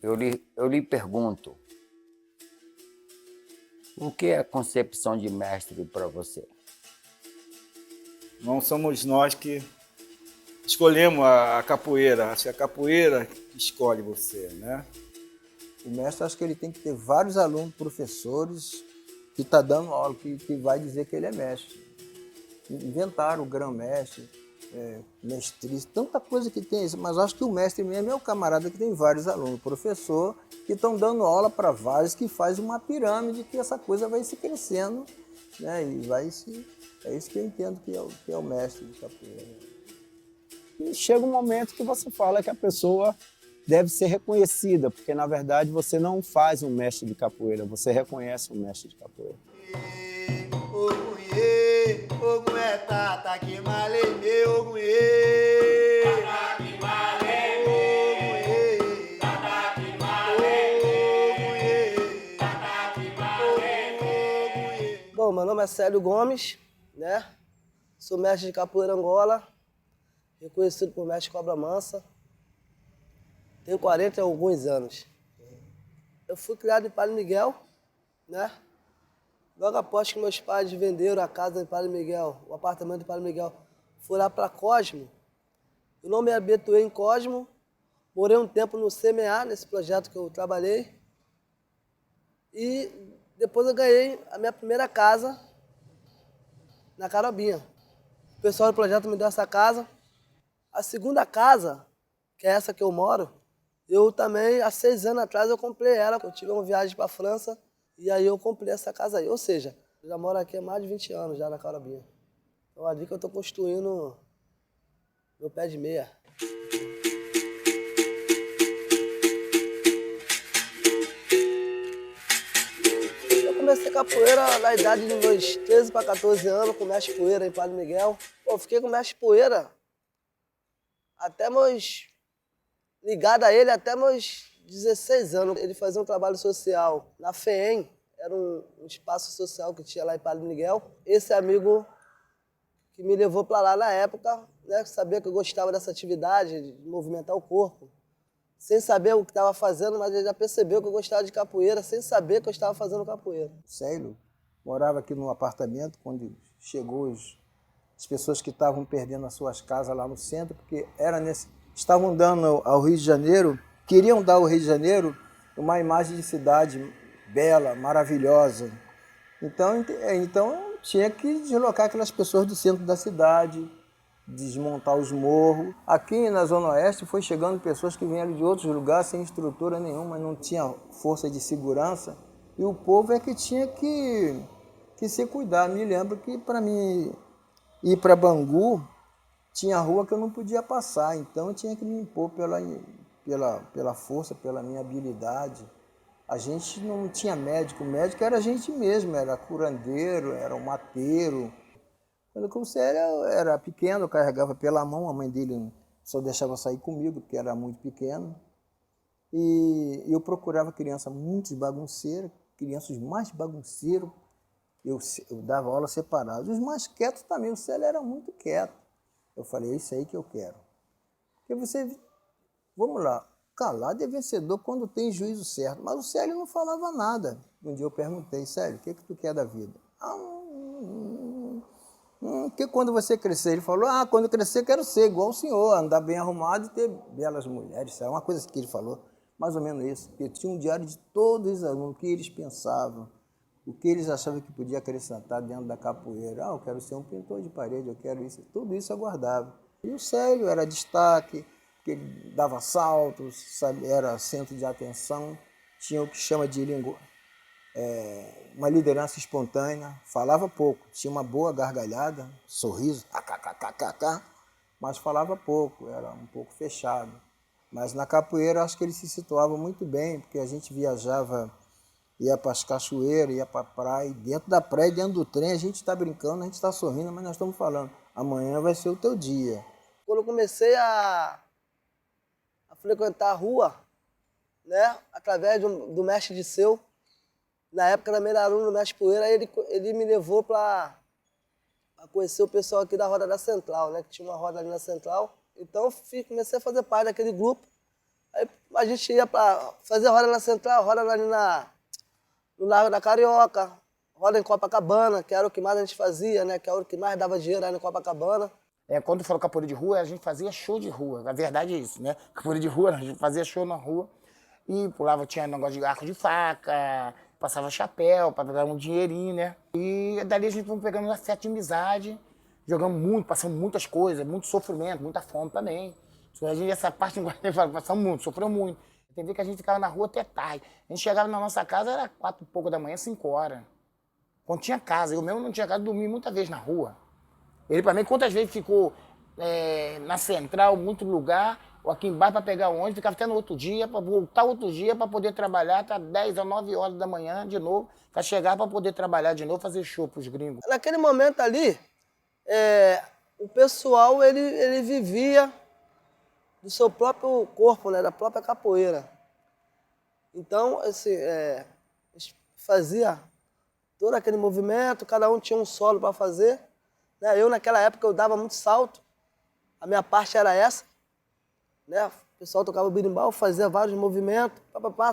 eu lhe pergunto, o que é a concepção de mestre para você? Não somos nós que escolhemos a capoeira, acho que é a capoeira que escolhe você, né? O mestre, acho que ele tem que ter vários alunos, professores, que está dando aula, que vai dizer que ele é mestre. Inventaram o grão-mestre, mestriz, tanta coisa que tem, mas acho que o mestre mesmo é o camarada que tem vários alunos, professor, que estão dando aula para vários, que faz uma pirâmide, que essa coisa vai se crescendo, né? E vai se... É isso que eu entendo que é o mestre de capoeira. E chega um momento que você fala que a pessoa deve ser reconhecida, porque na verdade você não faz um mestre de capoeira, você reconhece um mestre de capoeira. Bom, meu nome é Célio Gomes, né? Sou mestre de capoeira Angola, reconhecido por mestre Cobra Mansa. Tenho 40 e alguns anos. Eu fui criado em Padre Miguel, né? Logo após que meus pais venderam a casa em Padre Miguel, o apartamento de Padre Miguel, fui lá para Cosmo. Eu não me habituei em Cosmo, morei um tempo no CMA, nesse projeto que eu trabalhei. E depois eu ganhei a minha primeira casa na Carobinha. O pessoal do projeto me deu essa casa. A segunda casa, que é essa que eu moro, eu também, há 6 anos atrás, eu comprei ela. Eu tive uma viagem para a França e aí eu comprei essa casa aí. Ou seja, eu já moro aqui há mais de 20 anos, já na Carobinha. Então ali que eu estou construindo meu pé de meia. Eu comecei capoeira na idade de meus 13 para 14 anos, com mestre poeira em Padre Miguel. Pô, fiquei com mestre poeira até meus... ligado a ele até meus 16 anos. Ele fazia um trabalho social na FEEM, era um espaço social que tinha lá em Padre Miguel. Esse amigo que me levou para lá na época, né, sabia que eu gostava dessa atividade, de movimentar o corpo, sem saber o que estava fazendo, mas ele já percebeu que eu gostava de capoeira, sem saber que eu estava fazendo capoeira. Célio morava aqui num apartamento quando chegou as pessoas que estavam perdendo as suas casas lá no centro, porque estavam dando ao Rio de Janeiro, queriam dar ao Rio de Janeiro uma imagem de cidade bela, maravilhosa. Então tinha que deslocar aquelas pessoas do centro da cidade, desmontar os morros. Aqui na Zona Oeste foi chegando pessoas que vieram de outros lugares sem estrutura nenhuma, não tinha força de segurança, e o povo é que tinha que se cuidar. Me lembro que para mim ir para Bangu, tinha rua que eu não podia passar, então eu tinha que me impor pela força, pela minha habilidade. A gente não tinha médico, o médico era a gente mesmo, era curandeiro, era um mateiro. Quando o Célio era pequeno, eu carregava pela mão, a mãe dele só deixava sair comigo, porque era muito pequeno. E eu procurava crianças muito bagunceiras, crianças mais bagunceiras, eu dava aula separada. Os mais quietos também, o Célio era muito quieto. Eu falei, é isso aí que eu quero. Porque vamos lá, calado é vencedor quando tem juízo certo. Mas o Célio não falava nada. Um dia eu perguntei, Célio, o que tu quer da vida? Porque quando você crescer, ele falou, quando eu crescer quero ser igual o senhor, andar bem arrumado e ter belas mulheres. Isso é uma coisa que ele falou, mais ou menos isso. Porque tinha um diário de todos os alunos, o que eles pensavam, o que eles achavam que podia acrescentar dentro da capoeira. Eu quero ser um pintor de parede, eu quero isso. Tudo isso eu guardava. E o Célio era destaque, porque ele dava saltos, sabe, era centro de atenção, tinha o que chama de uma liderança espontânea, falava pouco, tinha uma boa gargalhada, sorriso, mas falava pouco, era um pouco fechado. Mas na capoeira acho que ele se situava muito bem, porque a gente viajava, ia para as cachoeiras, ia para a praia, dentro da praia, dentro do trem, a gente está brincando, a gente está sorrindo, mas nós estamos falando, amanhã vai ser o teu dia. Quando eu comecei a frequentar a rua, né, através do mestre Disseu, na época também era aluno do mestre Poeira, ele me levou para conhecer o pessoal aqui da Roda da Central, né, que tinha uma roda ali na Central. Então comecei a fazer parte daquele grupo. Aí a gente ia para fazer roda na Central, roda ali no Largo da Carioca, roda em Copacabana, que era o que mais a gente fazia, né? Que era o que mais dava dinheiro aí em Copacabana. Quando falou capoeira de rua, a gente fazia show de rua. A verdade é isso, né? Capoeira de rua, a gente fazia show na rua. E pulava, tinha negócio de arco de faca, passava chapéu para pegar um dinheirinho, né? E dali a gente foi pegando um afeto de amizade, jogamos muito, passamos muitas coisas, muito sofrimento, muita fome também. A gente, essa parte, passamos muito, sofreu muito. Tem vezes que a gente ficava na rua até tarde. A gente chegava na nossa casa, era 4 e pouco da manhã, 5 horas. Quando tinha casa, eu mesmo não tinha casa, dormia muitas vezes na rua. Ele, para mim, quantas vezes ficou na Central, muito lugar, ou aqui embaixo para pegar ônibus, ficava até no outro dia, para voltar outro dia, para poder trabalhar até 10 ou 9 horas da manhã de novo, para chegar para poder trabalhar de novo, fazer show para os gringos. Naquele momento ali, o pessoal, ele vivia do seu próprio corpo, né, da própria capoeira. Então, assim, fazia todo aquele movimento, cada um tinha um solo para fazer. Né? Eu, naquela época, eu dava muito salto, a minha parte era essa. Né? O pessoal tocava o berimbau, fazia vários movimentos,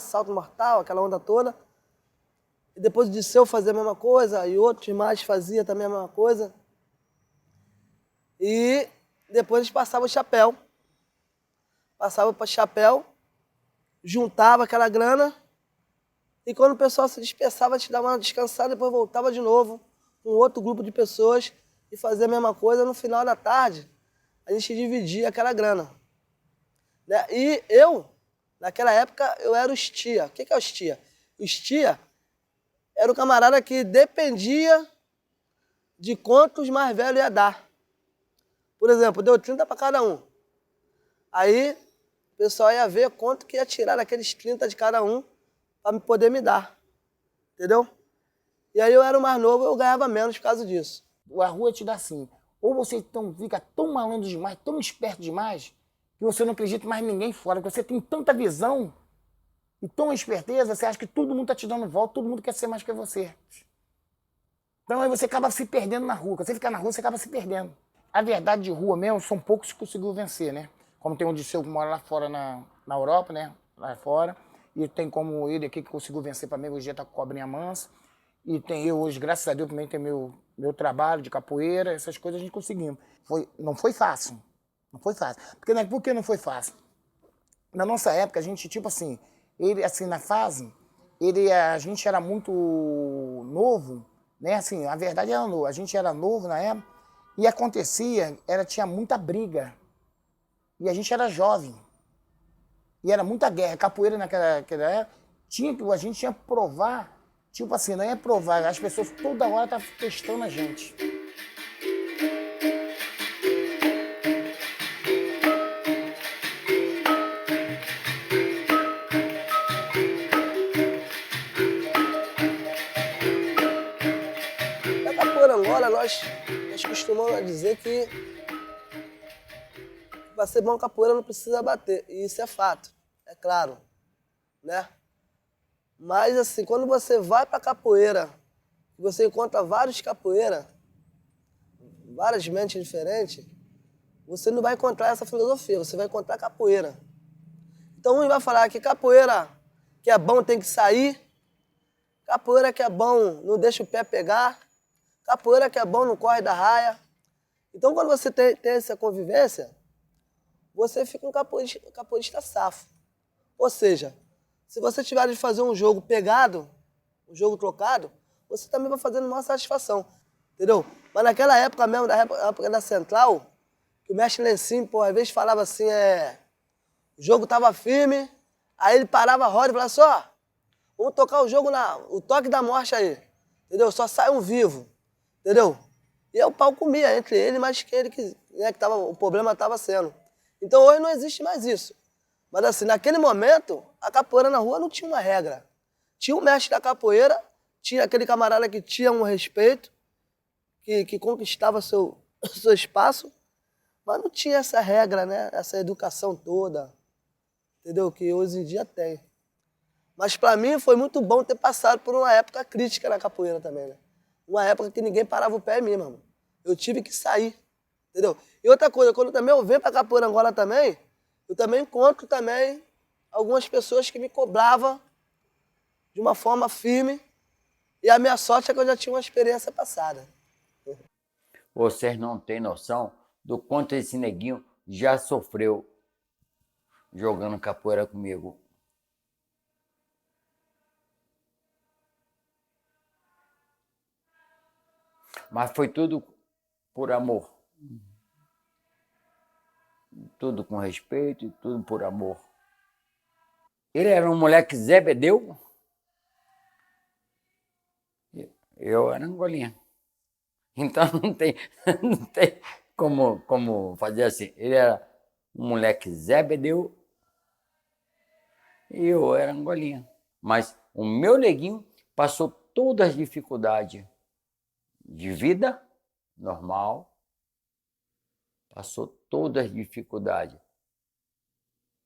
salto mortal, aquela onda toda. E depois de eu fazia a mesma coisa, e outros mais fazia também a mesma coisa. E depois a gente passava o chapéu. Passava para o chapéu, juntava aquela grana, e quando o pessoal se dispersava, a gente dava uma descansada, depois voltava de novo com outro grupo de pessoas e fazia a mesma coisa. No final da tarde, a gente dividia aquela grana. Né? E eu, naquela época, eu era o estia. O que é o estia? O estia era o camarada que dependia de quanto os mais velhos iam dar. Por exemplo, deu 30 para cada um. Aí o pessoal ia ver quanto que ia tirar daqueles 30 de cada um para poder me dar. Entendeu? E aí eu era o mais novo, eu ganhava menos por causa disso. A rua te dá assim, ou você fica tão malandro demais, tão esperto demais, que você não acredita mais em ninguém fora, porque você tem tanta visão e tão esperteza, você acha que todo mundo está te dando volta, todo mundo quer ser mais que você. Então aí você acaba se perdendo na rua. Quando você fica na rua, você acaba se perdendo. A verdade de rua mesmo, são poucos que conseguiu vencer, né? Como tem um Disseu que mora lá fora na Europa, né? Lá fora. E tem como ele aqui que conseguiu vencer para mim, hoje está com cobrinha mansa. E tem eu hoje, graças a Deus, também tem meu trabalho de capoeira, essas coisas a gente conseguimos. Não foi fácil. Não foi fácil. Por que não foi fácil? Na nossa época, a gente, tipo assim, ele, assim, na fase, a gente era muito novo, né? Assim, a verdade era novo. A gente era novo na época e acontecia, tinha muita briga. E a gente era jovem. E era muita guerra. Capoeira naquela época, a gente tinha que provar, tipo assim, não ia provar, as pessoas toda hora estavam testando a gente. Na capoeira Angola, nós costumamos dizer que para ser bom capoeira não precisa bater, e isso é fato, é claro, né? Mas assim, quando você vai para capoeira, você encontra vários capoeiras, várias mentes diferentes, você não vai encontrar essa filosofia, você vai encontrar capoeira. Então um vai falar que capoeira que é bom tem que sair, capoeira que é bom não deixa o pé pegar, capoeira que é bom não corre da raia. Então quando você tem essa convivência, você fica um capoeirista safo. Ou seja, se você tiver de fazer um jogo pegado, um jogo trocado, você também vai fazer numa satisfação, entendeu? Mas naquela época mesmo, na época da Central, que o mestre Lencinho, às vezes falava assim, o jogo estava firme, aí ele parava a roda e falava assim, ó, vamos tocar o jogo, o toque da morte aí, entendeu? Só sai um vivo, entendeu? E aí o pau comia entre ele, mas que ele o problema estava sendo. Então hoje não existe mais isso. Mas assim, naquele momento, a capoeira na rua não tinha uma regra. Tinha o mestre da capoeira, tinha aquele camarada que tinha um respeito, que conquistava seu espaço, mas não tinha essa regra, né? Essa educação toda, entendeu? Que hoje em dia tem. Mas para mim foi muito bom ter passado por uma época crítica na capoeira também, né? Uma época que ninguém parava o pé em mim, mano. Eu tive que sair, entendeu? E outra coisa, quando também eu venho para Capoeira Angola também, eu também encontro também algumas pessoas que me cobravam de uma forma firme. E a minha sorte é que eu já tinha uma experiência passada. Vocês não têm noção do quanto esse neguinho já sofreu jogando capoeira comigo. Mas foi tudo por amor. Tudo com respeito e tudo por amor. Ele era um moleque zebedeu. Eu era angolinha. Então não tem como fazer assim. Ele era um moleque zebedeu e eu era angolinha. Mas o meu neguinho passou todas as dificuldades de vida normal, passou todas as dificuldades.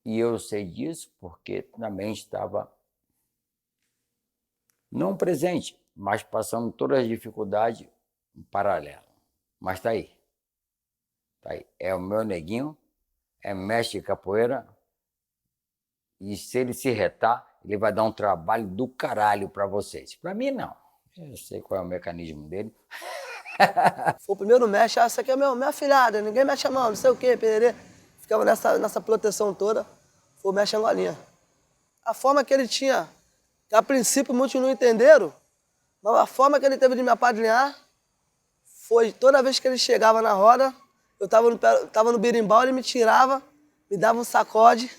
E eu sei disso porque também estava não presente, mas passando todas as dificuldades em paralelo. Mas está aí. Tá aí. É o meu neguinho, é mestre de capoeira, e se ele se retar, ele vai dar um trabalho do caralho para vocês. Para mim, não. Eu sei qual é o mecanismo dele. Foi o primeiro mestre, essa aqui é minha afilhada, ninguém mexe a mão, não sei o quê, pererê. Ficava nessa proteção toda, foi o mestre Angolinha. A forma que ele tinha, que a princípio muitos não entenderam, mas a forma que ele teve de me apadrinhar foi toda vez que ele chegava na roda, eu tava no berimbau, ele me tirava, me dava um sacode,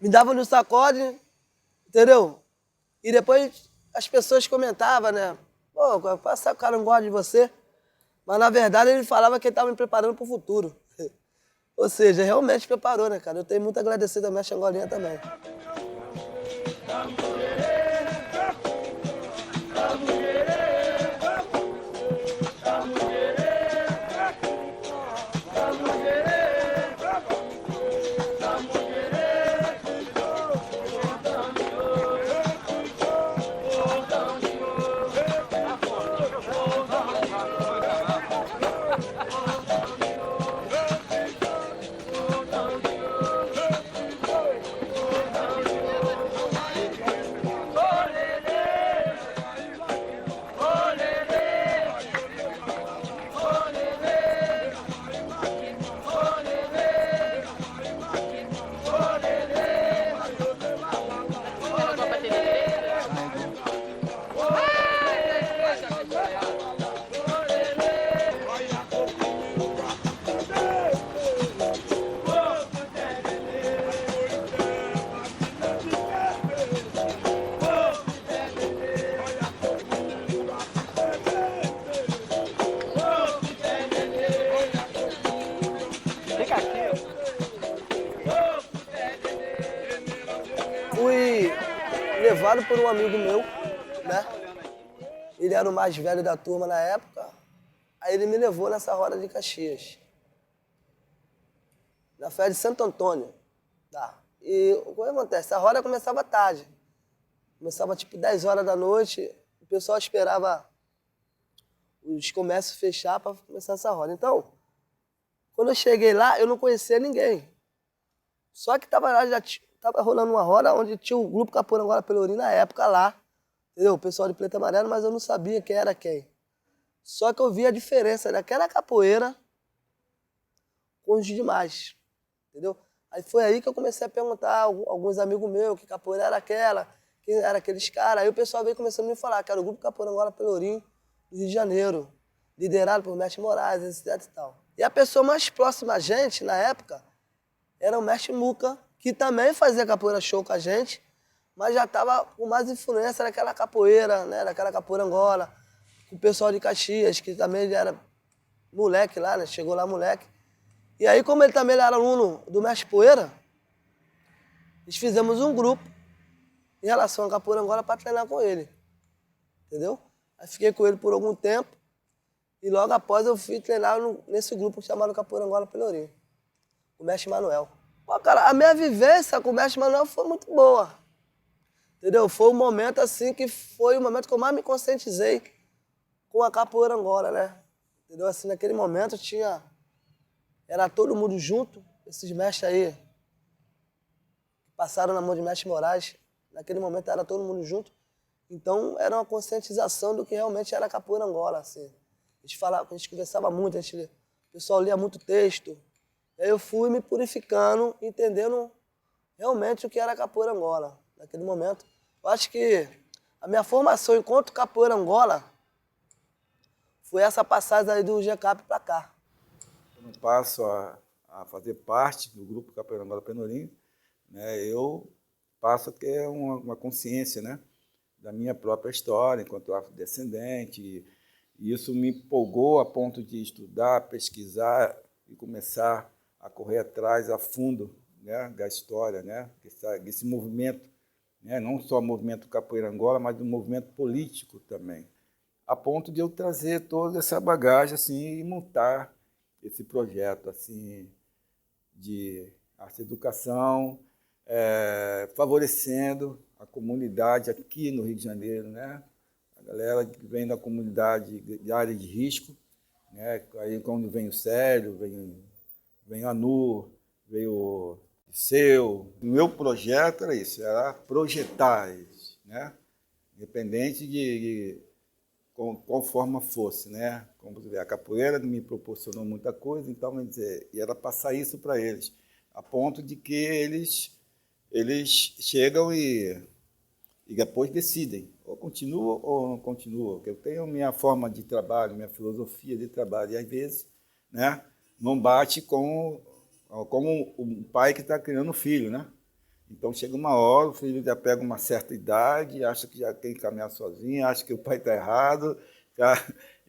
me dava um sacode, entendeu? E depois as pessoas comentavam, né? Pô, o cara não gosta de você. Mas na verdade ele falava que ele estava me preparando para o futuro. Ou seja, realmente preparou, né, cara? Eu tenho muito a agradecer da mestre Angolinha também. Fui levado por um amigo meu, né? Ele era o mais velho da turma na época. Aí ele me levou nessa roda de Caxias. Na festa de Santo Antônio. Tá. E o que acontece? A roda começava tarde. Começava tipo 10 horas da noite. O pessoal esperava os comércios fechar para começar essa roda. Então, quando eu cheguei lá, eu não conhecia ninguém. Só que já tava rolando uma roda onde tinha o grupo Capoeira Angola Pelourinho na época lá. Entendeu? O pessoal de preto e amarelo, mas eu não sabia quem era quem. Só que eu vi a diferença daquela capoeira com os demais. Entendeu? Aí foi aí que eu comecei a perguntar a alguns amigos meus que capoeira era aquela, quem eram aqueles caras. Aí o pessoal veio começando a me falar que era o grupo Capoeira Angola Pelourinho do Rio de Janeiro, liderado por mestre Moraes, etc e tal. E a pessoa mais próxima a gente, na época, era o mestre Muca, que também fazia capoeira show com a gente, mas já estava com mais influência daquela capoeira, né, daquela capoeira Angola, com o pessoal de Caxias, que também era moleque lá, né, chegou lá moleque. E aí, como ele também era aluno do mestre Poeira, nós fizemos um grupo em relação à capoeira Angola para treinar com ele, entendeu? Aí fiquei com ele por algum tempo e logo após eu fui treinar nesse grupo chamado Capoeira Angola Pelourinho, o mestre Manuel. Pô, cara, a minha vivência com o mestre Manuel foi muito boa, entendeu? Foi um momento assim que foi o momento que eu mais me conscientizei com a capoeira Angola, né? Entendeu? Assim, naquele momento era todo mundo junto, esses mestres aí passaram na mão de Mestre Moraes. Naquele momento era todo mundo junto. Então era uma conscientização do que realmente era a capoeira Angola. Assim. A gente conversava muito, o pessoal lia muito texto. Aí eu fui me purificando, entendendo realmente o que era a capoeira Angola. Naquele momento, eu acho que a minha formação enquanto capoeira Angola foi essa passagem aí do GCAP para cá. Quando eu passo a fazer parte do grupo Capoeira Angola Pelourinho, né, eu passo a ter uma consciência, né, da minha própria história enquanto afrodescendente. E isso me empolgou a ponto de estudar, pesquisar e começar a correr atrás a fundo, né, da história, né, desse movimento, né, não só o movimento Capoeira Angola, mas do movimento político também, a ponto de eu trazer toda essa bagagem assim, e montar esse projeto assim, de arte e educação, favorecendo a comunidade aqui no Rio de Janeiro, né? A galera que vem da comunidade de área de risco, né? Aí quando vem o Célio, vem a Anu, veio o Seu. O meu projeto era isso, era projetar isso, né? Independente de qual forma fosse, né? Como você vê, a capoeira me proporcionou muita coisa, então, vamos dizer, e era passar isso para eles, a ponto de que eles chegam e depois decidem, ou continuam ou não continuam. Eu tenho minha forma de trabalho, minha filosofia de trabalho, e às vezes, né, não bate com um pai que está criando um filho, né? Então chega uma hora, o filho já pega uma certa idade, acha que já tem que caminhar sozinho, acha que o pai está errado.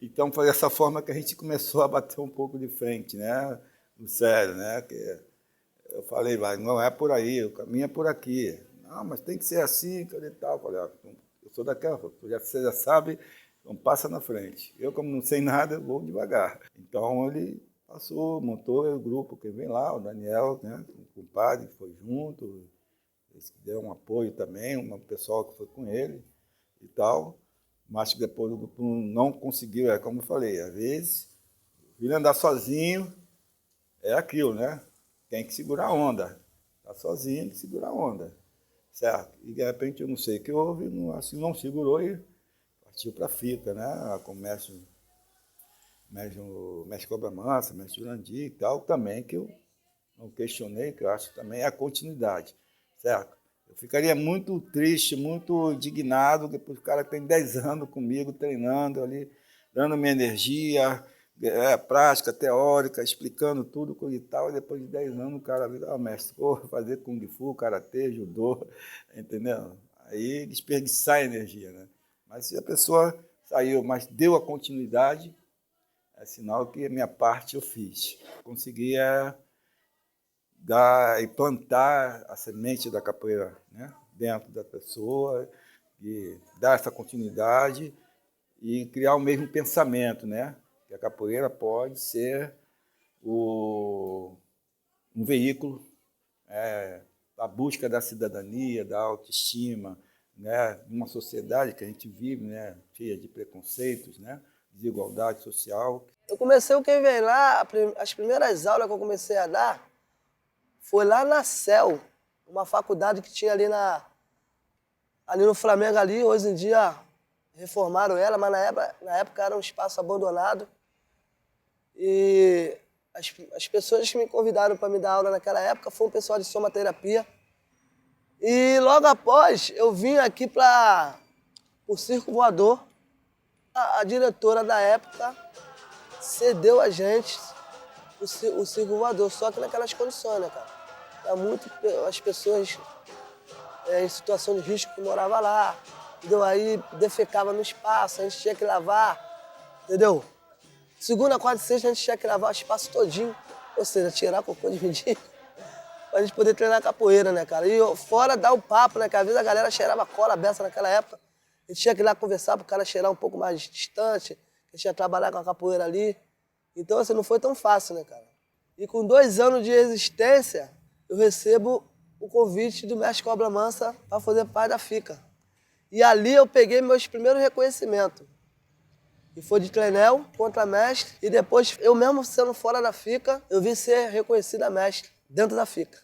Então foi dessa forma que a gente começou a bater um pouco de frente, né? No sério, né? Que eu falei, não é por aí, o caminho é por aqui. Não, mas tem que ser assim, e tal. Eu falei, eu sou daquela, você já sabe, então passa na frente. Eu, como não sei nada, eu vou devagar. Então ele passou, montou o grupo, que vem lá, o Daniel, né? O compadre foi junto. Eles deram um apoio também, um pessoal que foi com ele e tal, mas que depois o grupo não conseguiu, como eu falei, às vezes, o filho andar sozinho é aquilo, né? Tem que segurar a onda, está sozinho, tem que segurar a onda, certo? E de repente, eu não sei o que houve, assim não segurou e partiu para a fita, né? Comércio, mestre Cobra Mansa, mestre Jurandir e tal, também, que eu não questionei, que eu acho também é a continuidade. Certo? Eu ficaria muito triste, muito indignado, depois o cara tem 10 anos comigo, treinando ali, dando minha energia, prática, teórica, explicando tudo e tal, e depois de 10 anos o cara vira, mestre, vou fazer Kung Fu, Karatê, Judô, entendeu? Aí desperdiçar energia, né? Mas se a pessoa saiu, mas deu a continuidade, é sinal que a minha parte eu fiz. Consegui dar e plantar a semente da capoeira, né, dentro da pessoa, e dar essa continuidade e criar o mesmo pensamento, né, que a capoeira pode ser um veículo da busca da cidadania, da autoestima, né, numa sociedade que a gente vive, né, cheia de preconceitos, né, desigualdade social. Eu comecei o Quem Vem Lá, as primeiras aulas que eu comecei a dar foi lá na CEL, uma faculdade que tinha ali no Flamengo ali. Hoje em dia reformaram ela, mas na época era um espaço abandonado. E as pessoas que me convidaram para me dar aula naquela época foi um pessoal de somaterapia. E logo após eu vim aqui para o Circo Voador. A diretora da época cedeu a gente o Circo Voador, só que naquelas condições, né, cara? As pessoas em situação de risco que moravam lá, entendeu? Aí defecava no espaço, a gente tinha que lavar, entendeu? Segunda, quarta e sexta a gente tinha que lavar o espaço todinho, ou seja, tirar cocô de mendigo, pra gente poder treinar capoeira, né, cara? E fora dar o papo, né, que às vezes a galera cheirava cola beça naquela época, a gente tinha que ir lá conversar pro cara cheirar um pouco mais distante, a gente ia trabalhar com a capoeira ali. Então, assim, não foi tão fácil, né, cara? E com 2 anos de existência, eu recebo o convite do mestre Cobra Mansa para fazer parte da FICA. E ali eu peguei meus primeiros reconhecimentos. E foi de Trenel contra mestre. E depois, eu mesmo sendo fora da FICA, eu vim ser reconhecida mestre dentro da FICA.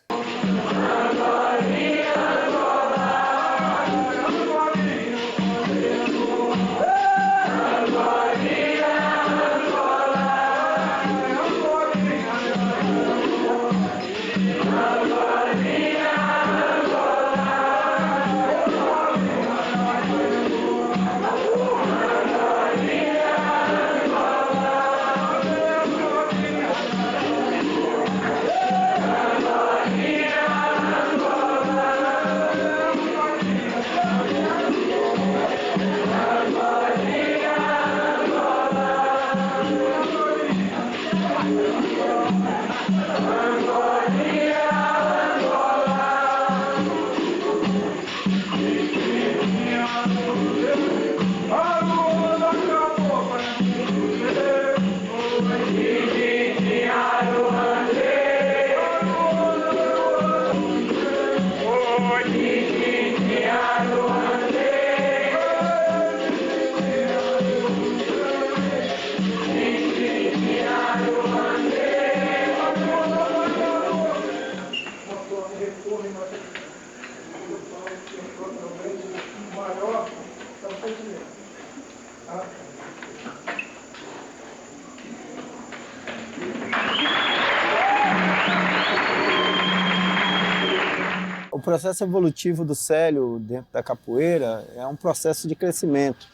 O processo evolutivo do Célio dentro da capoeira é um processo de crescimento.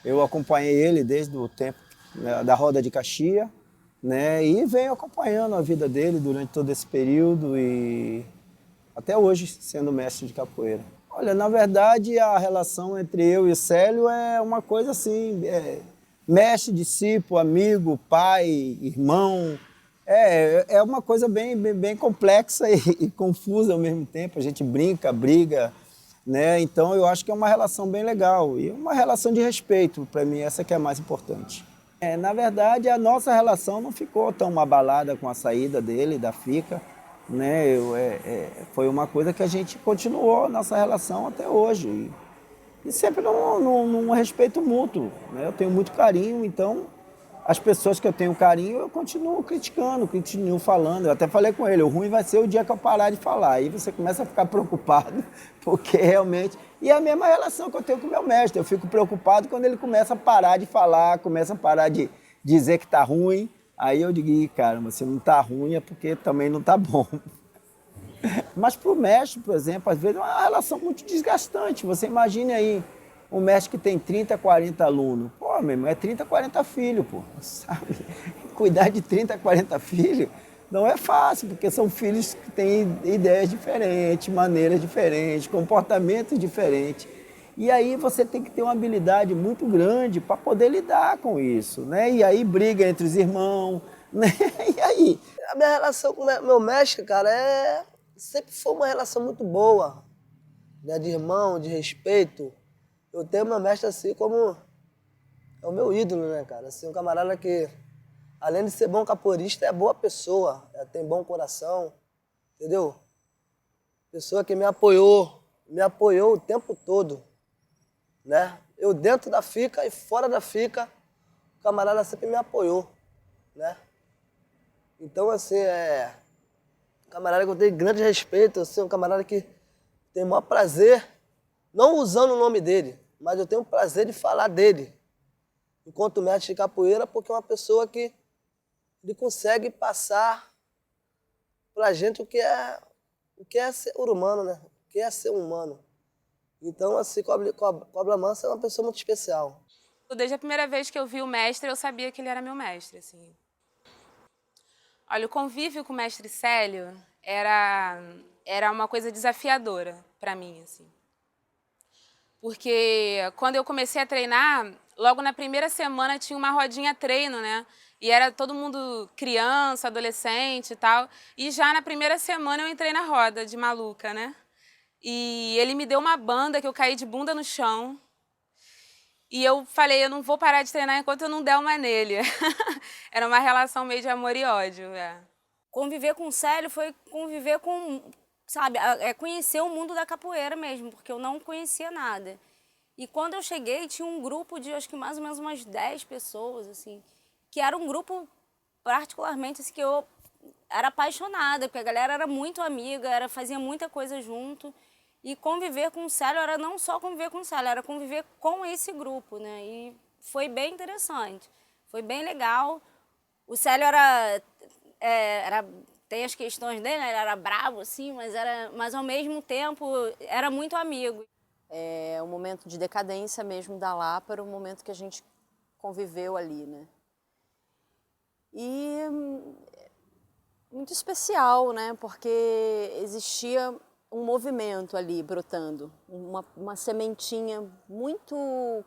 Eu acompanhei ele desde o tempo, né, da roda de Caxias, né, e venho acompanhando a vida dele durante todo esse período e até hoje sendo mestre de capoeira. Olha, na verdade a relação entre eu e o Célio é uma coisa assim, mestre, discípulo, amigo, pai, irmão. É uma coisa bem complexa e confusa ao mesmo tempo. A gente brinca, briga, né? Então eu acho que é uma relação bem legal e uma relação de respeito. Para mim essa que é a mais importante. Na verdade a nossa relação não ficou tão abalada com a saída dele da FICA, né? Foi uma coisa que a gente continuou nossa relação até hoje e sempre num respeito mútuo, né? Eu tenho muito carinho, então as pessoas que eu tenho carinho, eu continuo criticando, continuo falando. Eu até falei com ele, o ruim vai ser o dia que eu parar de falar. Aí você começa a ficar preocupado, porque realmente... E é a mesma relação que eu tenho com o meu mestre. Eu fico preocupado quando ele começa a parar de falar, começa a parar de dizer que tá ruim. Aí eu digo, ih, caramba, se não tá ruim é porque também não tá bom. Mas para o mestre, por exemplo, às vezes é uma relação muito desgastante. Você imagine aí, um mestre que tem 30, 40 alunos. Pô, meu irmão, é 30, 40 filhos, pô, sabe? Cuidar de 30, 40 filhos não é fácil, porque são filhos que têm ideias diferentes, maneiras diferentes, comportamentos diferentes. E aí você tem que ter uma habilidade muito grande para poder lidar com isso, né? E aí briga entre os irmãos, né? E aí? A minha relação com o meu mestre, cara, sempre foi uma relação muito boa, né? De irmão, de respeito. Eu tenho meu mestre assim como é o meu ídolo, né, cara? Assim, um camarada que, além de ser bom capoeirista, é boa pessoa, tem bom coração, entendeu? Pessoa que me apoiou o tempo todo, né? Eu dentro da FICA e fora da FICA, o camarada sempre me apoiou, né? Então, assim, um camarada que eu tenho grande respeito, assim, um camarada que tem o maior prazer, não usando o nome dele, mas eu tenho o prazer de falar dele, enquanto mestre de capoeira, porque é uma pessoa que ele consegue passar pra gente o que é ser humano, né? O que é ser humano. Então, assim, Cobra Mansa é uma pessoa muito especial. Desde a primeira vez que eu vi o mestre, eu sabia que ele era meu mestre, assim. Olha, o convívio com o mestre Célio era uma coisa desafiadora para mim, assim. Porque quando eu comecei a treinar, logo na primeira semana tinha uma rodinha treino, né? E era todo mundo criança, adolescente e tal. E já na primeira semana eu entrei na roda de maluca, né? E ele me deu uma banda que eu caí de bunda no chão. E eu falei, eu não vou parar de treinar enquanto eu não der uma nele. Era uma relação meio de amor e ódio. Conviver com o Célio foi conviver com, sabe, conhecer o mundo da capoeira mesmo, porque eu não conhecia nada. E quando eu cheguei, tinha um grupo de, acho que mais ou menos umas 10 pessoas, assim, que era um grupo particularmente assim, que eu era apaixonada, porque a galera era muito amiga, fazia muita coisa junto. E conviver com o Célio era não só conviver com o Célio, era conviver com esse grupo, né? E foi bem interessante, foi bem legal. O Célio tem as questões dele, né? Ele era bravo, assim, mas ao mesmo tempo era muito amigo. É um momento de decadência mesmo da Lapa, era um momento que a gente conviveu ali, né? E muito especial, né? Porque existia um movimento ali brotando, uma sementinha muito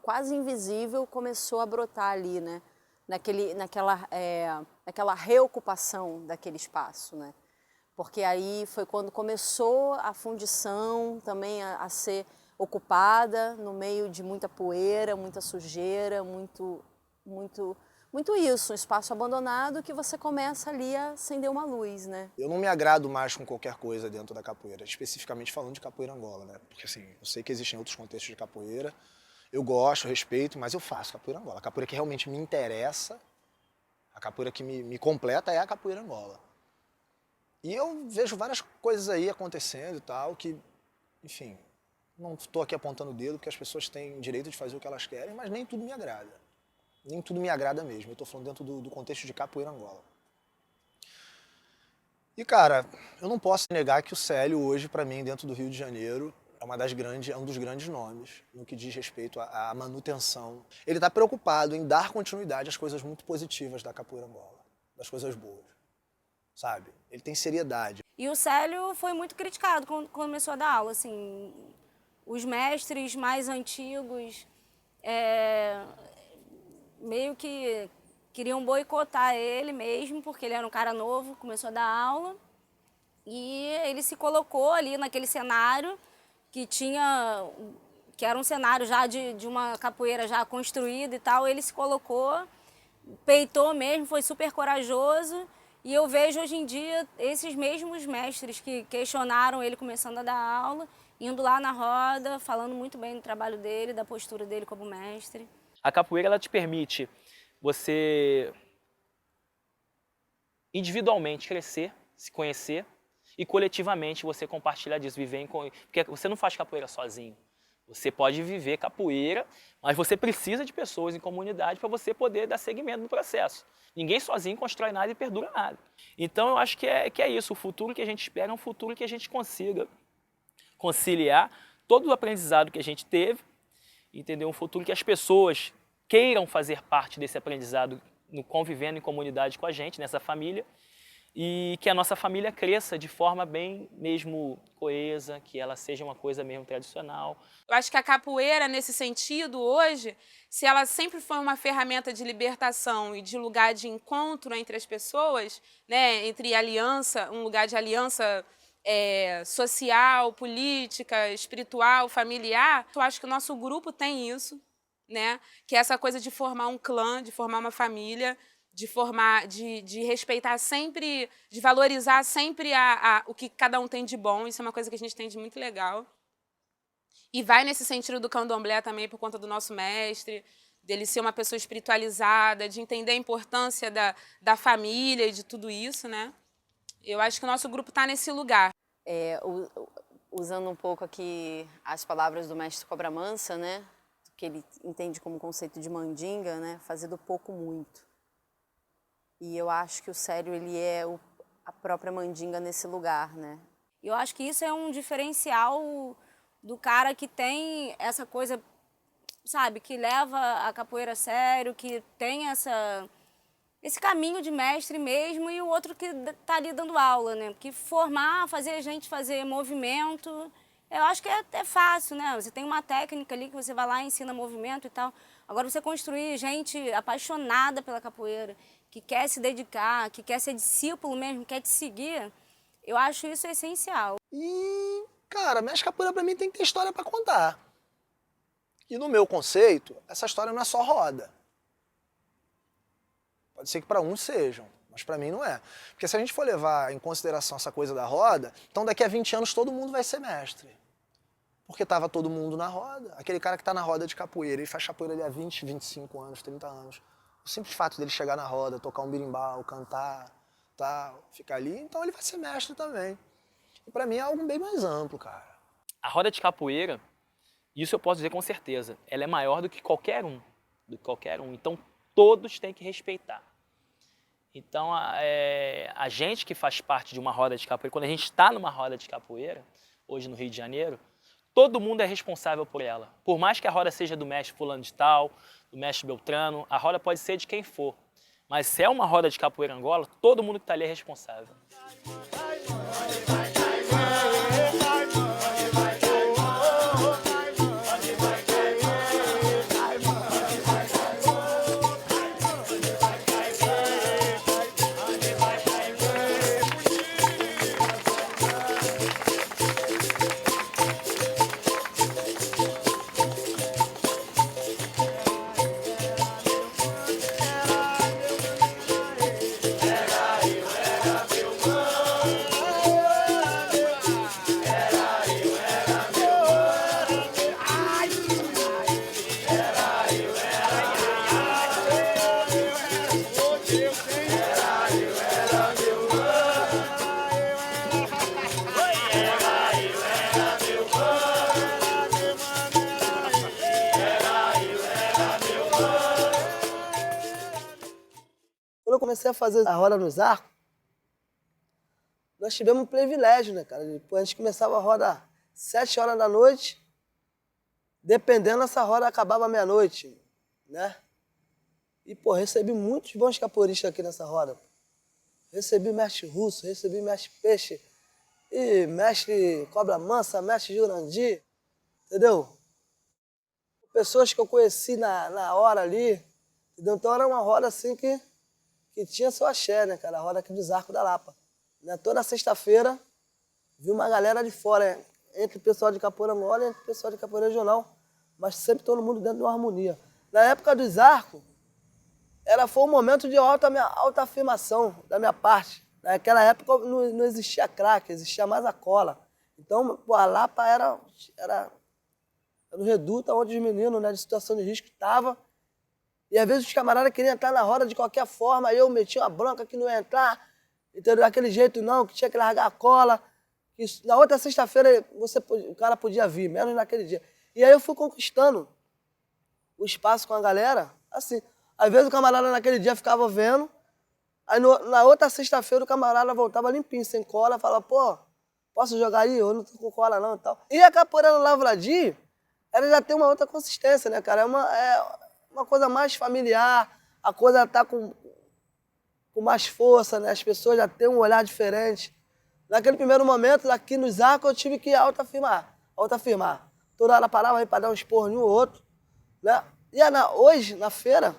quase invisível começou a brotar ali, né? Naquela reocupação daquele espaço, né? Porque aí foi quando começou a fundição também a ser ocupada no meio de muita poeira, muita sujeira, muito isso, um espaço abandonado que você começa ali a acender uma luz, né? Eu não me agrado mais com qualquer coisa dentro da capoeira, especificamente falando de capoeira Angola, né? Porque assim, eu sei que existem outros contextos de capoeira, eu gosto, respeito, mas eu faço capoeira Angola. A capoeira que realmente me interessa, a capoeira que me completa é a capoeira Angola. E eu vejo várias coisas aí acontecendo e tal, que, enfim, não estou aqui apontando o dedo, porque as pessoas têm direito de fazer o que elas querem, mas nem tudo me agrada. Nem tudo me agrada mesmo. Eu estou falando dentro do contexto de capoeira Angola. E, cara, eu não posso negar que o Célio hoje, para mim, dentro do Rio de Janeiro, é um dos grandes nomes no que diz respeito à manutenção. Ele está preocupado em dar continuidade às coisas muito positivas da capoeira Angola, das coisas boas, sabe? Ele tem seriedade. E o Célio foi muito criticado quando começou a dar aula, assim, os mestres mais antigos meio que queriam boicotar ele mesmo, porque ele era um cara novo, começou a dar aula, e ele se colocou ali naquele cenário que era um cenário já de uma capoeira já construída e tal, ele se colocou, peitou mesmo, foi super corajoso, e eu vejo hoje em dia esses mesmos mestres que questionaram ele começando a dar aula, indo lá na roda, falando muito bem do trabalho dele, da postura dele como mestre. A capoeira ela te permite você individualmente crescer, se conhecer e coletivamente você compartilhar disso, porque você não faz capoeira sozinho. Você pode viver capoeira, mas você precisa de pessoas em comunidade para você poder dar seguimento no processo. Ninguém sozinho constrói nada e perdura nada. Então eu acho que é isso, o futuro que a gente espera é um futuro que a gente consiga conciliar todo o aprendizado que a gente teve, entendeu? Um futuro que as pessoas queiram fazer parte desse aprendizado, convivendo em comunidade com a gente, nessa família, e que a nossa família cresça de forma bem mesmo coesa, que ela seja uma coisa mesmo tradicional. Eu acho que a capoeira, nesse sentido, hoje, se ela sempre foi uma ferramenta de libertação e de lugar de encontro entre as pessoas, né, entre aliança, um lugar de aliança social, política, espiritual, familiar, eu acho que o nosso grupo tem isso, né, que é essa coisa de formar um clã, de formar uma família, de respeitar sempre, de valorizar sempre o que cada um tem de bom. Isso é uma coisa que a gente tem de muito legal. E vai nesse sentido do candomblé também, por conta do nosso mestre, dele ser uma pessoa espiritualizada, de entender a importância da família e de tudo isso, né? Eu acho que o nosso grupo está nesse lugar. Usando um pouco aqui as palavras do mestre Cobra Mansa, né? Que ele entende como conceito de mandinga, né? Fazer do pouco muito. E eu acho que o Célio, ele é a própria mandinga nesse lugar, né? Eu acho que isso é um diferencial do cara que tem essa coisa, sabe, que leva a capoeira a sério, que tem esse caminho de mestre mesmo, e o outro que tá ali dando aula, né? Porque formar, fazer a gente fazer movimento, eu acho que é fácil, né? Você tem uma técnica ali que você vai lá e ensina movimento e tal. Agora, você construir gente apaixonada pela capoeira, que quer se dedicar, que quer ser discípulo mesmo, quer te seguir, eu acho isso essencial. E, cara, mestre capoeira pra mim tem que ter história pra contar. E no meu conceito, essa história não é só roda. Pode ser que para uns sejam, mas para mim não é. Porque se a gente for levar em consideração essa coisa da roda, então daqui a 20 anos todo mundo vai ser mestre. Porque estava todo mundo na roda. Aquele cara que está na roda de capoeira, ele faz capoeira ali há 20, 25 anos, 30 anos. O simples fato dele chegar na roda, tocar um berimbau, cantar, tal, ficar ali, então ele vai ser mestre também. E para mim é algo bem mais amplo, cara. A roda de capoeira, isso eu posso dizer com certeza, ela é maior do que qualquer um. Então todos têm que respeitar. Então a gente que faz parte de uma roda de capoeira, quando a gente está numa roda de capoeira, hoje no Rio de Janeiro, todo mundo é responsável por ela. Por mais que a roda seja do mestre fulano de tal, do mestre Beltrano, a roda pode ser de quem for. Mas se é uma roda de capoeira Angola, todo mundo que está ali é responsável. comecei a fazer a roda nos arcos, nós tivemos um privilégio, né, cara? Depois a gente começava a roda 7 horas da noite, dependendo, essa roda acabava meia-noite, né? E, pô, recebi muitos bons capoeiristas aqui nessa roda. Recebi mestre Russo, recebi mestre Peixe, e mestre Cobra Mansa, mestre Jurandir, entendeu? Pessoas que eu conheci na hora ali, entendeu? Então era uma roda assim que tinha seu axé, né, cara? A roda aqui dos Arcos da Lapa. Né? Toda sexta-feira, vi uma galera de fora, entre o pessoal de capoeira Angola e entre o pessoal de capoeira regional, mas sempre todo mundo dentro de uma harmonia. Na época dos Arcos, foi um momento de alta afirmação da minha parte. Naquela época não existia crack, existia mais a cola. Então, pô, a Lapa era o reduto onde os meninos, né, de situação de risco estavam. E às vezes os camaradas queriam entrar na roda de qualquer forma, aí eu metia uma bronca que não ia entrar, entendeu? Daquele jeito não, que tinha que largar a cola. Que na outra sexta-feira o cara podia vir, menos naquele dia. E aí eu fui conquistando o espaço com a galera, assim. Às vezes o camarada naquele dia ficava vendo, aí na outra sexta-feira o camarada voltava limpinho, sem cola, falava, pô, posso jogar aí? Eu não tô com cola não e tal. E a capoeira no Lavradio, ela já tem uma outra consistência, né, cara? É uma coisa mais familiar, a coisa tá com mais força, né? As pessoas já têm um olhar diferente. Naquele primeiro momento, aqui nos arcos, eu tive que autoafirmar. Toda hora parava aí para dar um esporro em um ou outro, né? E hoje, na feira,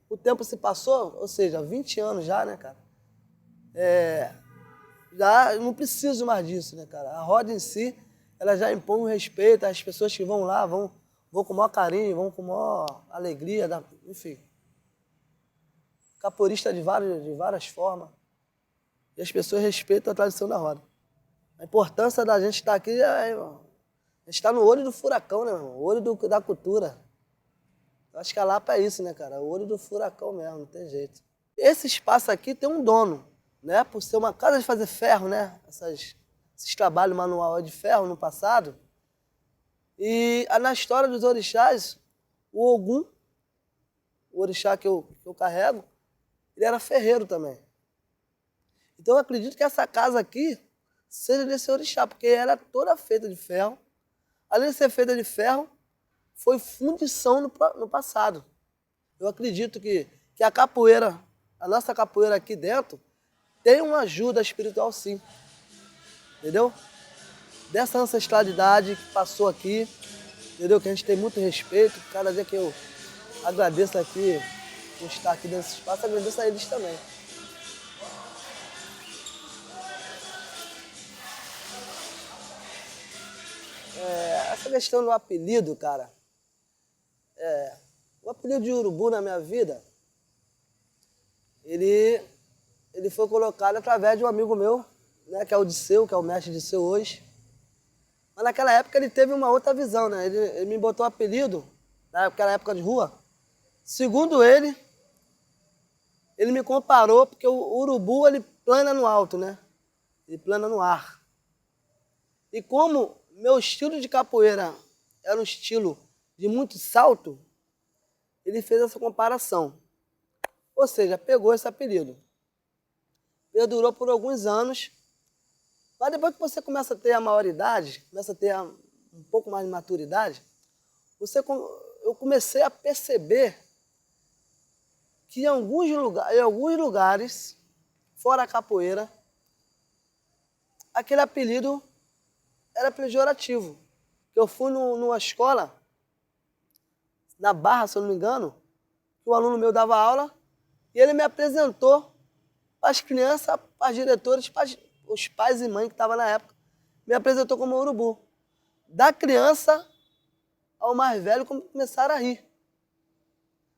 o tempo se passou, ou seja, 20 anos já, né, cara? Já não preciso mais disso, né, cara? A roda em si, ela já impõe um respeito, as pessoas que vão lá vão com o maior carinho, vão com a maior alegria, enfim. Capoeirista de várias formas. E as pessoas respeitam a tradição da roda. A importância da gente estar aqui a gente está no olho do furacão, né, meu irmão? O olho da cultura. Eu acho que a Lapa é isso, né, cara? O olho do furacão mesmo, não tem jeito. Esse espaço aqui tem um dono, né? Por ser uma casa de fazer ferro, né? Esses trabalhos manual de ferro no passado. E na história dos orixás, o Ogum, o orixá que eu carrego, ele era ferreiro também. Então eu acredito que essa casa aqui seja desse orixá, porque ela é toda feita de ferro. Além de ser feita de ferro, foi fundição no passado. Eu acredito que a capoeira, a nossa capoeira aqui dentro, tem uma ajuda espiritual sim. Entendeu? Dessa ancestralidade que passou aqui, entendeu? Que a gente tem muito respeito. Cada dia que eu agradeço aqui por estar aqui nesse espaço, agradeço a eles também. Essa questão do apelido, cara, o apelido de Urubu na minha vida, ele foi colocado através de um amigo meu, né, que é o Disseu, que é o mestre Disseu hoje. Mas naquela época ele teve uma outra visão, né? Ele me botou um apelido, naquela época de rua. Segundo ele me comparou, porque o urubu ele plana no alto, né? Ele plana no ar. E como meu estilo de capoeira era um estilo de muito salto, ele fez essa comparação. Ou seja, pegou esse apelido. Perdurou por alguns anos. Mas depois que você começa a ter a maioridade, começa a ter um pouco mais de maturidade, eu comecei a perceber que em alguns lugares, fora a capoeira, aquele apelido era pejorativo. Eu fui numa escola, na Barra, se eu não me engano, que um aluno meu dava aula, e ele me apresentou para as crianças, para os diretores, para os pais e mães que estavam na época, me apresentou como urubu. Da criança ao mais velho começaram a rir.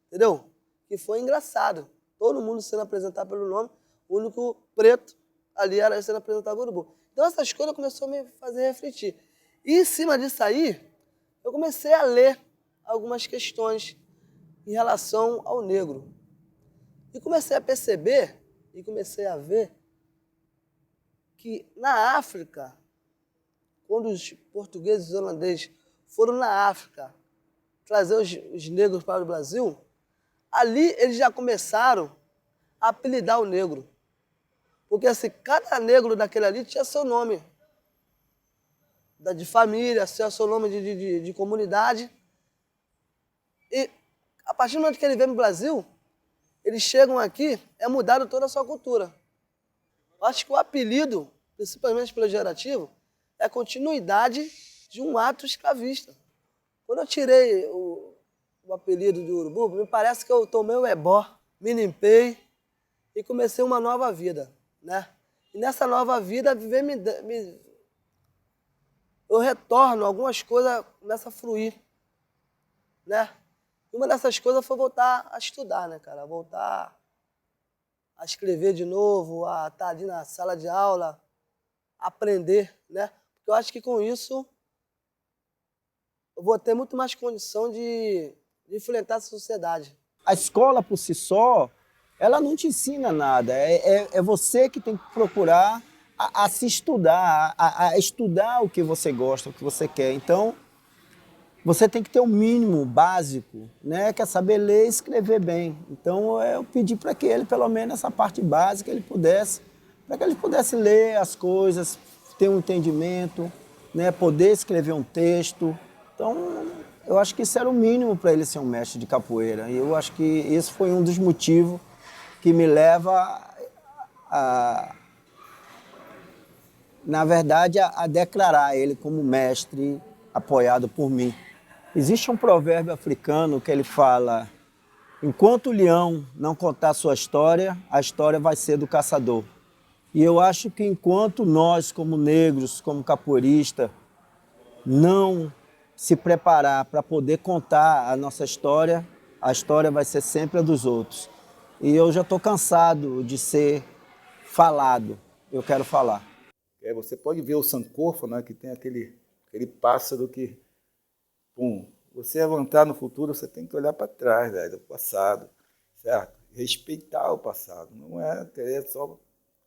Entendeu? Que foi engraçado. Todo mundo sendo apresentado pelo nome, o único preto ali era sendo apresentado como urubu. Então essas coisas começaram a me fazer refletir. E em cima disso aí, eu comecei a ler algumas questões em relação ao negro. E comecei a perceber, e comecei a ver, que na África, quando os portugueses e os holandeses foram na África trazer os negros para o Brasil, ali eles já começaram apelidar o negro. Porque assim, cada negro daquele ali tinha seu nome. De família, tinha seu nome de comunidade. E a partir do momento que ele vem no Brasil, eles chegam aqui, mudaram toda a sua cultura. Eu acho que o apelido, principalmente pejorativo, é a continuidade de um ato escravista. Quando eu tirei o apelido de urubu, me parece que eu tomei o ebó, me limpei e comecei uma nova vida, né? E nessa nova vida, eu retorno, algumas coisas começam a fluir, né? E uma dessas coisas foi voltar a estudar, né, cara? Voltar a escrever de novo, a estar ali na sala de aula, aprender, né? Porque eu acho que com isso eu vou ter muito mais condição de enfrentar essa sociedade. A escola por si só, ela não te ensina nada. É você que tem que procurar a se estudar, a estudar o que você gosta, o que você quer. Então, você tem que ter um mínimo básico, né? Que é saber ler e escrever bem. Então, eu pedi para que ele, pelo menos essa parte básica, para que ele pudesse ler as coisas, ter um entendimento, né? Poder escrever um texto. Então, eu acho que isso era o mínimo para ele ser um mestre de capoeira. E eu acho que esse foi um dos motivos que me leva na verdade, a declarar ele como mestre apoiado por mim. Existe um provérbio africano que ele fala: enquanto o leão não contar sua história, a história vai ser do caçador. E eu acho que enquanto nós, como negros, como capoeiristas, não se preparar para poder contar a nossa história, a história vai ser sempre a dos outros. E eu já estou cansado de ser falado, eu quero falar. Você pode ver o Sankofa, né, que tem aquele pássaro que, você avançar no futuro, você tem que olhar para trás, do passado, certo? Respeitar o passado, não é querer só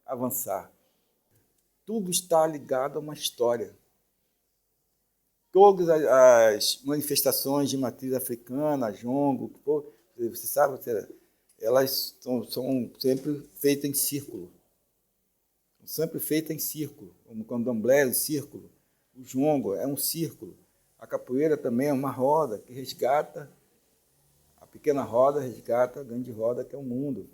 avançar. Tudo está ligado a uma história. Todas as manifestações de matriz africana, jongo, você sabe, elas são sempre feitas em círculo. Sempre feita em círculo, como o candomblé é um círculo, o jongo é um círculo, a capoeira também é uma roda que resgata, a pequena roda resgata a grande roda que é o mundo.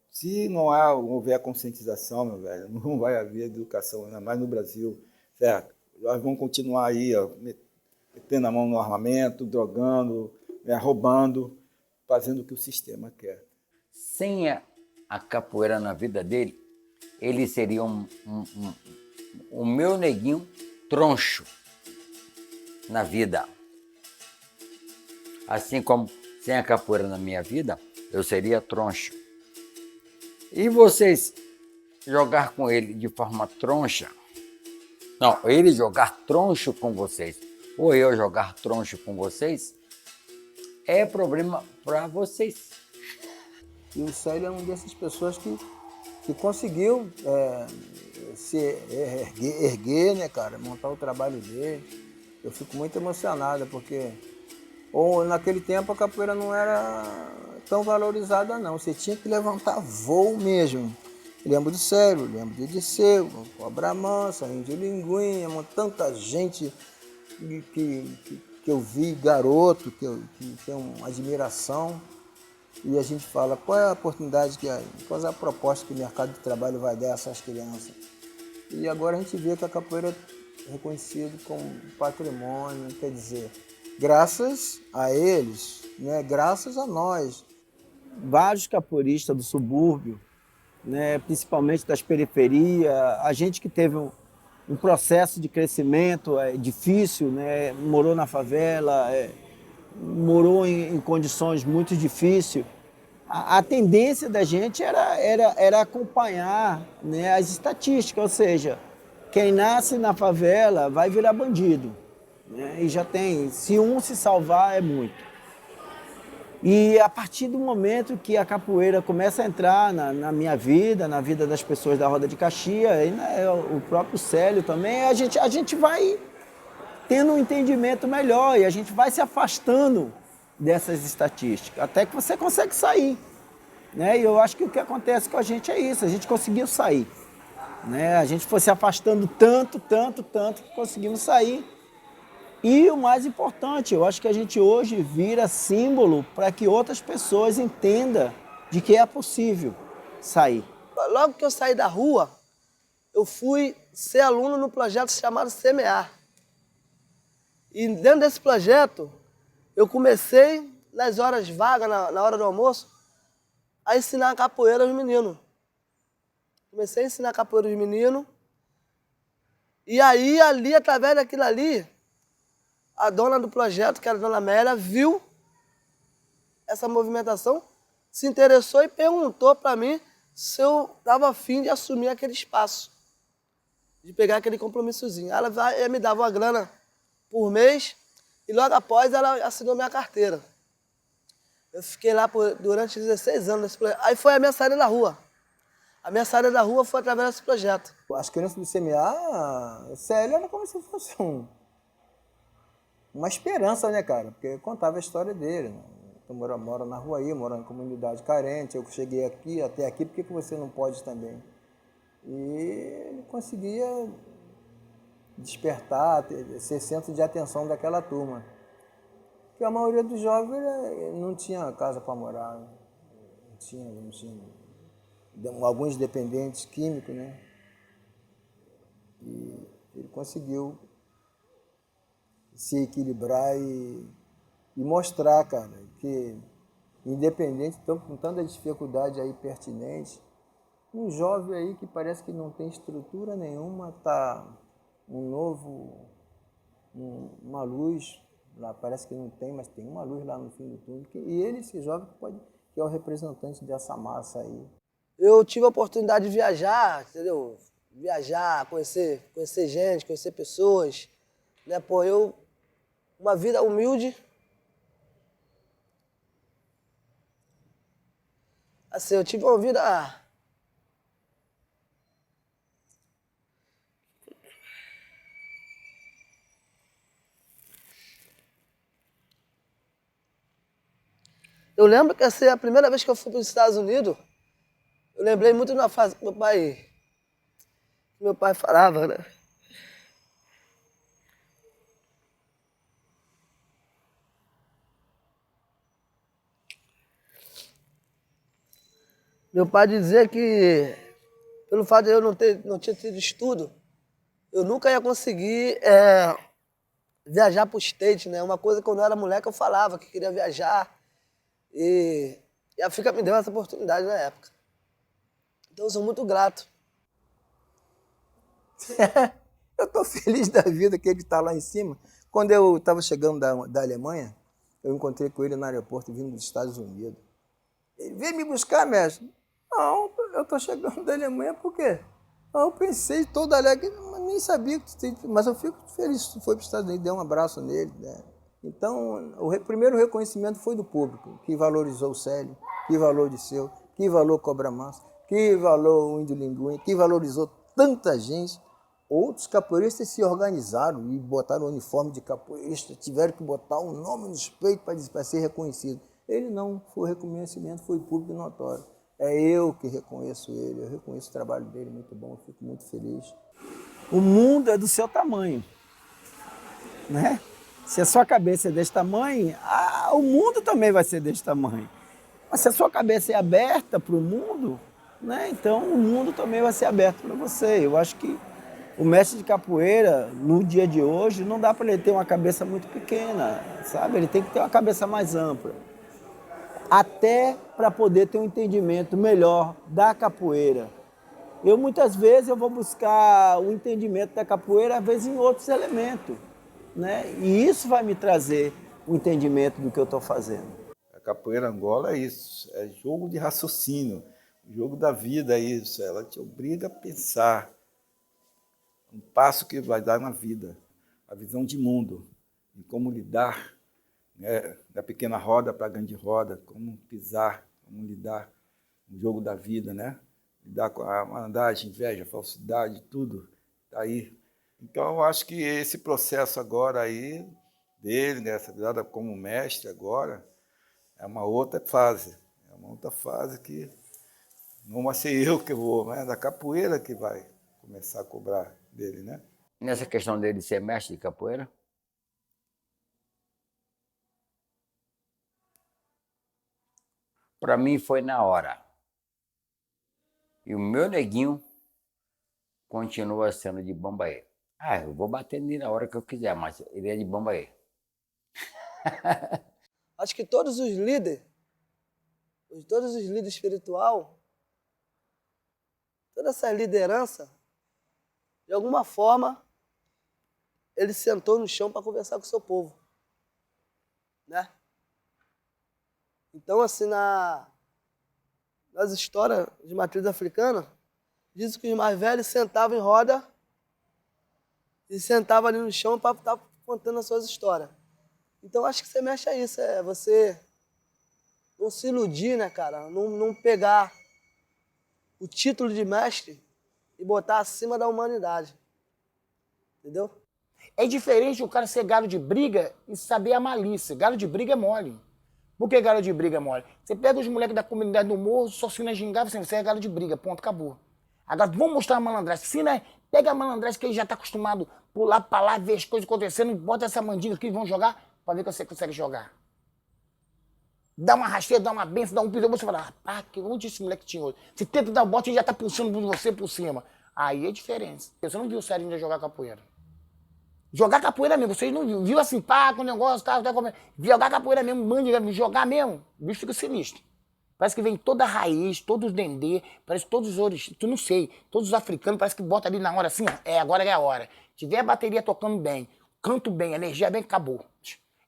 Se não houver conscientização, meu velho, não vai haver educação, ainda mais no Brasil, certo? Nós vamos continuar aí, metendo a mão no armamento, drogando, roubando, fazendo o que o sistema quer. Sem a capoeira na vida dele, ele seria o meu neguinho troncho na vida. Assim como sem a capoeira na minha vida, eu seria troncho. E vocês jogar com ele de forma troncha, não, ele jogar troncho com vocês, ou eu jogar troncho com vocês, é problema para vocês. E o Célio é uma dessas pessoas que conseguiu se erguer, né, cara, montar o trabalho dele. Eu fico muito emocionado, porque naquele tempo a capoeira não era tão valorizada, não. Você tinha que levantar voo mesmo. Eu lembro do Célio, lembro de Disseu, Cobra Mansa, Índio Linguinha, tanta gente que eu vi, garoto, que tem uma admiração. E a gente fala, qual é a oportunidade, qual é a proposta que o mercado de trabalho vai dar a essas crianças? E agora a gente vê que a capoeira é reconhecida como patrimônio, quer dizer, graças a eles, né, graças a nós. Vários capoeiristas do subúrbio, né, principalmente das periferias, a gente que teve um processo de crescimento difícil, né, morou na favela, morou em condições muito difíceis, a tendência da gente era acompanhar, né, as estatísticas, ou seja, quem nasce na favela vai virar bandido, né, e já tem, se um se salvar é muito. E a partir do momento que a capoeira começa a entrar na minha vida, na vida das pessoas da Roda de Caxias, e, né, o próprio Célio também, a gente vai tendo um entendimento melhor e a gente vai se afastando dessas estatísticas, até que você consegue sair. né? E eu acho que o que acontece com a gente é isso, a gente conseguiu sair, né? A gente foi se afastando tanto que conseguimos sair. E o mais importante, eu acho que a gente hoje vira símbolo para que outras pessoas entendam de que é possível sair. Logo que eu saí da rua, eu fui ser aluno no projeto chamado Semear. E dentro desse projeto, eu comecei, nas horas vagas, na hora do almoço, a ensinar capoeira aos meninos. Comecei a ensinar capoeira aos meninos. E aí, ali, através daquilo ali, a dona do projeto, que era a dona Amélia, viu essa movimentação, se interessou e perguntou para mim se eu estava afim de assumir aquele espaço, de pegar aquele compromissozinho. Ela me dava uma grana por mês e logo após ela assinou minha carteira. Eu fiquei lá durante 16 anos nesse projeto. Aí foi a minha saída da rua. A minha saída da rua foi através desse projeto. As crianças do CMA, Célio era como se fosse uma esperança, né, cara? Porque contava a história dele, né? Eu moro na rua aí, moro em comunidade carente, eu cheguei aqui, até aqui, por que você não pode também? E ele conseguia despertar, ser centro de atenção daquela turma. Porque a maioria dos jovens não tinha casa para morar, não tinha alguns dependentes químicos, né? E ele conseguiu se equilibrar e mostrar, cara, que independente, com tanta dificuldade aí pertinente, um jovem aí que parece que não tem estrutura nenhuma, tá uma luz, lá parece que não tem, mas tem uma luz lá no fim do túnel, e ele, esse jovem, que é o representante dessa massa aí. Eu tive a oportunidade de viajar, entendeu? Viajar, conhecer gente, conhecer pessoas, né? Pô, uma vida humilde. Assim, eu tive uma vida... Eu lembro que assim, a primeira vez que eu fui para os Estados Unidos, eu lembrei muito de uma frase que meu pai falava, né? Meu pai dizia que, pelo fato de eu não ter tido estudo, eu nunca ia conseguir viajar para o States, né? Uma coisa que quando eu era moleque eu falava que queria viajar. E a FICA me deu essa oportunidade na época. Então eu sou muito grato. Eu estou feliz da vida que ele está lá em cima. Quando eu estava chegando da Alemanha, eu encontrei com ele no aeroporto vindo dos Estados Unidos. Ele veio me buscar, mestre. Não, eu estou chegando da Alemanha por quê? Eu pensei todo alegre, mas nem sabia que... Mas eu fico feliz que foi para os Estados Unidos, dei um abraço nele, né? Então, o primeiro reconhecimento foi do público, que valorizou o Célio, que valorizou, que valor Cobra Mansa, que valor o Índio Linguim, que valorizou tanta gente. Outros capoeiristas se organizaram e botaram o uniforme de capoeirista, tiveram que botar um nome nos peitos para ser reconhecido. Ele não, foi reconhecimento, foi público e notório. É eu que reconheço ele, eu reconheço o trabalho dele, muito bom, eu fico muito feliz. O mundo é do seu tamanho, né? Se a sua cabeça é desse tamanho, o mundo também vai ser desse tamanho. Mas se a sua cabeça é aberta para o mundo, né? Então o mundo também vai ser aberto para você. Eu acho que o mestre de capoeira, no dia de hoje, não dá para ele ter uma cabeça muito pequena, sabe? Ele tem que ter uma cabeça mais ampla. Até para poder ter um entendimento melhor da capoeira. Muitas vezes, eu vou buscar o entendimento da capoeira, às vezes, em outros elementos, né? E isso vai me trazer o entendimento do que eu estou fazendo. A capoeira Angola é isso, é jogo de raciocínio, o jogo da vida é isso, ela te obriga a pensar um passo que vai dar na vida, a visão de mundo, em como lidar, né, da pequena roda para a grande roda, como pisar, como lidar no jogo da vida, né? Lidar com a malandragem, inveja, falsidade, tudo está aí. Então, eu acho que esse processo agora aí, dele, nessa virada como mestre agora, é uma outra fase, é uma outra fase que não vai ser eu que vou, mas é da capoeira que vai começar a cobrar dele, né? Nessa questão dele ser mestre de capoeira, para mim foi na hora. E o meu neguinho continua sendo de Bambaê. Eu vou bater nele na hora que eu quiser, mas ele é de Bambaê. Acho que todos os líderes espiritual, toda essa liderança, de alguma forma, ele sentou no chão para conversar com o seu povo, né? Então, assim, nas histórias de matriz africana, diz que os mais velhos sentavam em roda e sentavam ali no chão para estar contando as suas histórias. Então, acho que você mexe a isso, é você não se iludir, né, cara? Não pegar o título de mestre e botar acima da humanidade. Entendeu? É diferente o cara ser galo de briga e saber a malícia. Galo de briga é mole. Por que galo de briga é mole? Você pega os moleques da comunidade do morro, só se gingar, você é galo de briga, ponto, acabou. Agora, vamos mostrar a malandragem. Se, né, pega a malandragem que ele já tá acostumado a pular pra lá, ver as coisas acontecendo, bota essa mandinga aqui e vão jogar pra ver que você consegue jogar. Dá uma rasteira, dá uma benção, dá um piso, você fala, rapaz, que onde esse moleque tinha hoje? Você tenta dar o bote e já tá pulsando por você por cima. Aí é diferença. Você não viu o Sérgio ainda jogar capoeira. Jogar capoeira mesmo, vocês não viu assim, pá, com o negócio, tá, jogar capoeira mesmo, jogar mesmo, o bicho fica sinistro. Parece que vem toda a raiz, todos os dendê, parece que todos os ouros, tu não sei, todos os africanos, parece que bota ali na hora assim, ó, agora é a hora. Tiver a bateria tocando bem, canto bem, energia bem, acabou.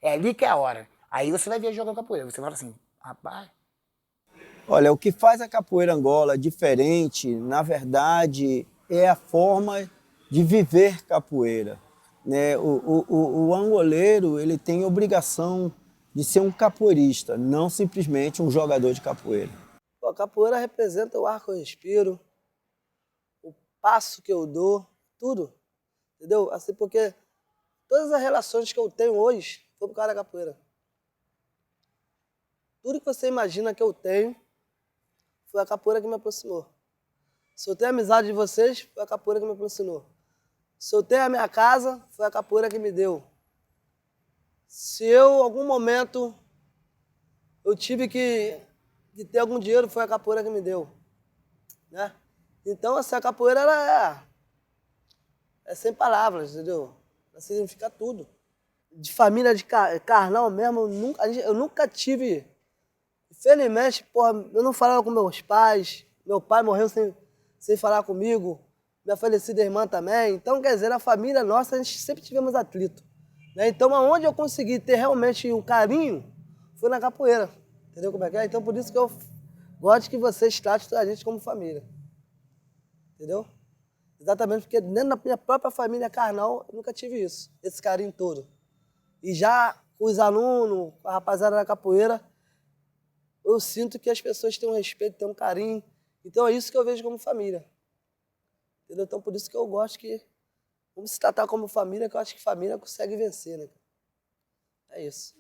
É ali que é a hora. Aí você vai ver jogando capoeira, você fala assim, rapaz. Olha, o que faz a capoeira Angola diferente, na verdade, é a forma de viver capoeira. Né? O angoleiro, ele tem obrigação de ser um capoeirista, não simplesmente um jogador de capoeira. Pô, a capoeira representa o ar que eu respiro, o passo que eu dou, tudo, entendeu? Assim, porque todas as relações que eu tenho hoje foi por causa da capoeira. Tudo que você imagina que eu tenho foi a capoeira que me aproximou. Se eu tenho amizade de vocês, foi a capoeira que me aproximou. Se eu tenho a minha casa, foi a capoeira que me deu. Se eu, em algum momento, eu tive que ter algum dinheiro, foi a capoeira que me deu. Né? Então, assim, a capoeira ela é sem palavras, entendeu? Ela significa tudo. De família de carnal mesmo, eu nunca tive... Infelizmente, porra, eu não falava com meus pais, meu pai morreu sem falar comigo, minha falecida irmã também. Então, quer dizer, na família nossa, a gente sempre tivemos atrito. Né? Então, aonde eu consegui ter realmente um carinho, foi na capoeira. Entendeu como é que é? Então, por isso que eu gosto que vocês tratem a gente como família. Entendeu? Exatamente porque dentro da minha própria família carnal, eu nunca tive isso, esse carinho todo. E já com os alunos, com a rapaziada da capoeira, eu sinto que as pessoas têm um respeito, têm um carinho. Então é isso que eu vejo como família. Entendeu? Então por isso que eu gosto que vamos se tratar como família, que eu acho que família consegue vencer, né? É isso.